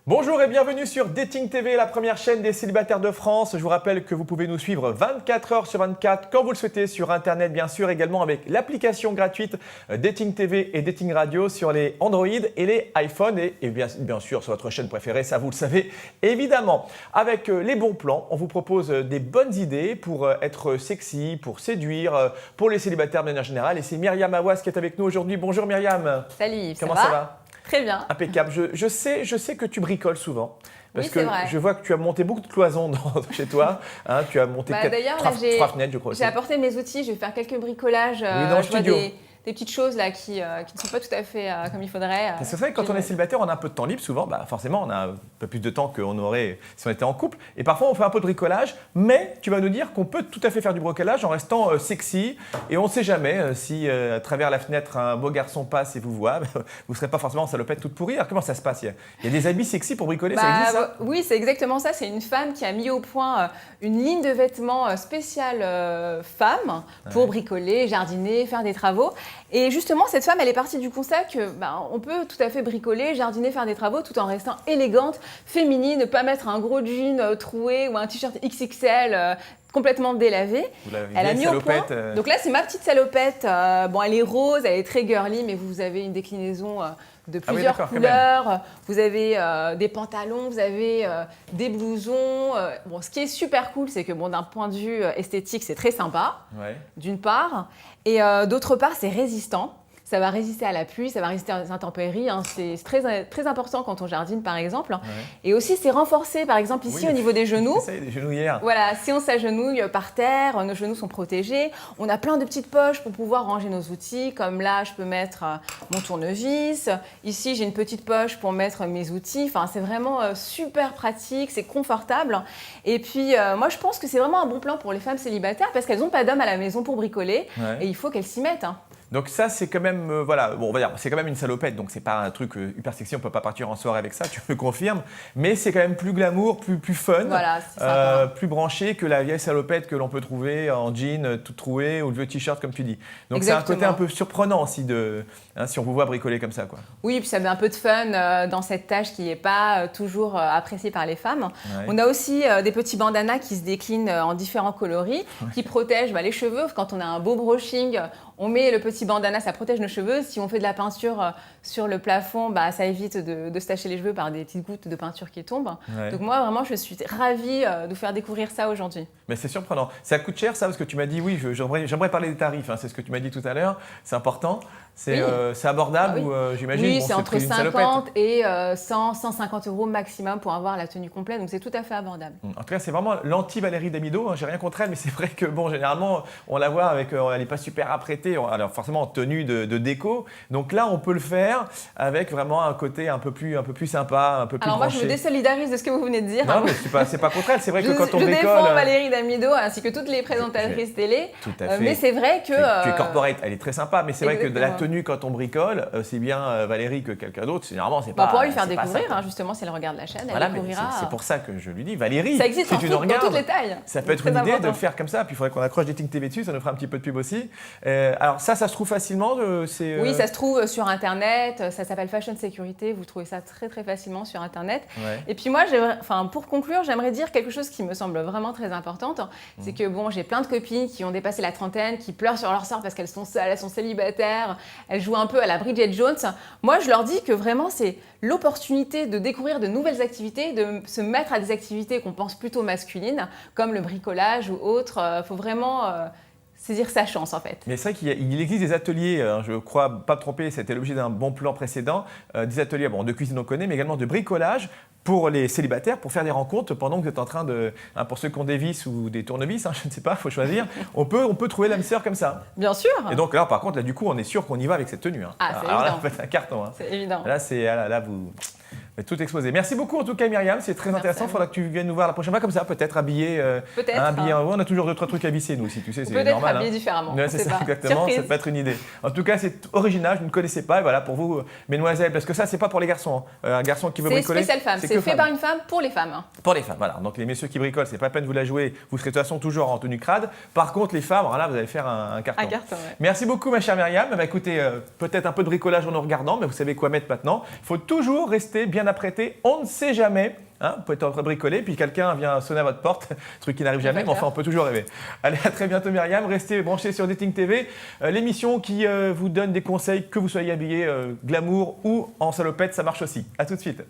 Bonjour et bienvenue sur Dating TV, la première chaîne des célibataires de France. Je vous rappelle que vous pouvez nous suivre 24 heures sur 24 quand vous le souhaitez sur Internet, bien sûr, également avec l'application gratuite Dating TV et Dating Radio sur les Android et les iPhones et bien sûr sur votre chaîne préférée, ça vous le savez évidemment. Avec les bons plans, on vous propose des bonnes idées pour être sexy, pour séduire, pour les célibataires de manière générale. Et c'est Myriam Awas qui est avec nous aujourd'hui. Bonjour Myriam. Salut Yves, Comment ça va? Très bien. Impeccable. Je sais que tu bricoles souvent. Parce oui, que vrai. Je vois que tu as monté beaucoup de cloisons chez toi. Hein, tu as monté trois fenêtres, je crois. J'ai apporté mes outils, je vais faire quelques bricolages. Oui, dans le studio. Des petites choses là qui ne sont pas tout à fait comme il faudrait. Parce que c'est vrai que quand on est célibataire, on a un peu de temps libre souvent. Forcément, on a un peu plus de temps qu'on aurait si on était en couple. Et parfois, on fait un peu de bricolage. Mais tu vas nous dire qu'on peut tout à fait faire du bricolage en restant sexy. Et on ne sait jamais si à travers la fenêtre, un beau garçon passe et vous voit. Vous ne serez pas forcément en salopette toute pourrie. Alors comment ça se passe? Il y a des habits sexy pour bricoler, ça existe ça? Oui, c'est exactement ça. C'est une femme qui a mis au point une ligne de vêtements spéciale femme pour bricoler, jardiner, faire des travaux. Et justement, cette femme, elle est partie du constat que on peut tout à fait bricoler, jardiner, faire des travaux tout en restant élégante, féminine, ne pas mettre un gros jean troué ou un t-shirt XXL complètement délavé. Elle a mis au point. Donc là, c'est ma petite salopette. Elle est rose, elle est très girly, mais vous avez une déclinaison de plusieurs couleurs. Vous avez des pantalons, vous avez des blousons. Ce qui est super cool, c'est que d'un point de vue esthétique, c'est très sympa, d'une part. Et d'autre part, c'est résistant. Ça va résister à la pluie, ça va résister aux intempéries. C'est très, très important quand on jardine, par exemple. Ouais. Et aussi, c'est renforcé, par exemple, ici, au niveau des genoux. Ça, des genouillères. Voilà, si on s'agenouille par terre, nos genoux sont protégés. On a plein de petites poches pour pouvoir ranger nos outils. Comme là, je peux mettre mon tournevis. Ici, j'ai une petite poche pour mettre mes outils. Enfin, c'est vraiment super pratique, c'est confortable. Et puis, moi, je pense que c'est vraiment un bon plan pour les femmes célibataires parce qu'elles n'ont pas d'homme à la maison pour bricoler. Ouais. Et il faut qu'elles s'y mettent. Donc ça, c'est quand même, on va dire, c'est quand même une salopette, donc c'est pas un truc hyper sexy, on peut pas partir en soirée avec ça, tu me confirmes, mais c'est quand même plus glamour, plus fun, plus branché que la vieille salopette que l'on peut trouver en jean toute trouée ou le vieux t-shirt comme tu dis. Donc c'est un côté un peu surprenant aussi si on vous voit bricoler comme ça, quoi. Oui, puis ça met un peu de fun dans cette tâche qui n'est pas toujours appréciée par les femmes. Ouais. On a aussi des petits bandanas qui se déclinent en différents coloris, qui protègent les cheveux. Quand on a un beau brushing, on met le petit bandana, ça protège nos cheveux. Si on fait de la peinture sur le plafond, ça évite de se tacher les cheveux par des petites gouttes de peinture qui tombent. Ouais. Donc moi, vraiment, je suis ravie de vous faire découvrir ça aujourd'hui. Mais c'est surprenant. Ça coûte cher, ça? Parce que tu m'as dit, oui, j'aimerais parler des tarifs. C'est ce que tu m'as dit tout à l'heure. C'est important. C'est abordable ou j'imagine? Oui, c'est entre 50 et 150 € maximum pour avoir la tenue complète. Donc c'est tout à fait abordable. En tout cas, c'est vraiment l'anti-Valérie Damido. J'ai rien contre elle, mais c'est vrai que généralement, on la voit avec, elle n'est pas super apprêtée. Alors forcément en tenue de déco. Donc là, on peut le faire avec vraiment un côté un peu plus sympa, un peu plus Alors branché. Moi, je me désolidarise de ce que vous venez de dire. Non, mais c'est pas contre elle. C'est vrai que quand on bricole… Je défends Valérie Damido ainsi que toutes les présentatrices télé. Tout à fait. Mais c'est vrai que… Tu es corporate, elle est très sympa, mais c'est vrai que de la tenue quand on bricole, c'est bien Valérie que quelqu'un d'autre. Généralement, c'est pas… On pourra lui faire découvrir, justement, si elle regarde la chaîne, elle découvrira… C'est pour ça que je lui dis, Valérie, ça existe si tu nous regardes, dans toutes les tailles. Ça peut être une idée de le faire comme ça. Puis il faudrait qu'on accroche Dating TV dessus, ça nous fera un petit peu de pub aussi. Alors ça se trouve facilement Oui, ça se trouve sur Internet. Ça s'appelle Fashion Sécurité. Vous trouvez ça très, très facilement sur Internet. Ouais. Et puis moi, pour conclure, j'aimerais dire quelque chose qui me semble vraiment très importante. C'est que j'ai plein de copines qui ont dépassé la trentaine, qui pleurent sur leur sort parce qu'elles sont seules, elles sont célibataires, elles jouent un peu à la Bridget Jones. Moi, je leur dis que vraiment, c'est l'opportunité de découvrir de nouvelles activités, de se mettre à des activités qu'on pense plutôt masculines, comme le bricolage ou autre. Faut vraiment… saisir sa chance en fait. Mais c'est vrai qu'il existe des ateliers, je ne crois pas me tromper, c'était l'objet d'un bon plan précédent, des ateliers de cuisine on connaît, mais également de bricolage pour les célibataires, pour faire des rencontres pendant que vous êtes en train de… pour ceux qui ont des vis ou des tournevis, je ne sais pas, il faut choisir, on peut trouver l'âme sœur comme ça. Bien sûr. Et donc là par contre, du coup, on est sûr qu'on y va avec cette tenue. Ah, c'est alors évident. Là, vous faites un carton. C'est évident. Là, vous… Tout exposé. Merci beaucoup en tout cas Myriam, c'est très intéressant. Il faudra que tu viennes nous voir la prochaine fois comme ça, peut-être habillé. On a toujours 2-3 trucs à visser nous aussi, tu sais, c'est normal. Peut-être habillé différemment. C'est ça, exactement, Surprise. ça peut être une idée. En tout cas, c'est original, je ne connaissais pas. Et voilà, pour vous, mesdemoiselles, parce que ça, c'est pas pour les garçons. Un garçon qui veut bricoler. C'est spécial femme, c'est fait par une femme pour les femmes. Pour les femmes, voilà. Donc les messieurs qui bricolent, c'est pas la peine de vous la jouer, vous serez de toute façon toujours en tenue crade. Par contre, les femmes, alors là, vous allez faire un carton. Un carton, ouais. Merci beaucoup, ma chère Myriam. Écoutez, peut-être un peu de bricolage en nous regardant, mais vous savez quoi mettre maintenant. Il faut toujours rester bien rien à prêter, on ne sait jamais. Hein, vous pouvez être en train de bricoler, puis quelqu'un vient sonner à votre porte, truc qui n'arrive jamais, mais enfin on peut toujours rêver. Allez, à très bientôt Myriam, restez branchés sur Dating TV, l'émission qui vous donne des conseils, que vous soyez habillé glamour ou en salopette, ça marche aussi. À tout de suite.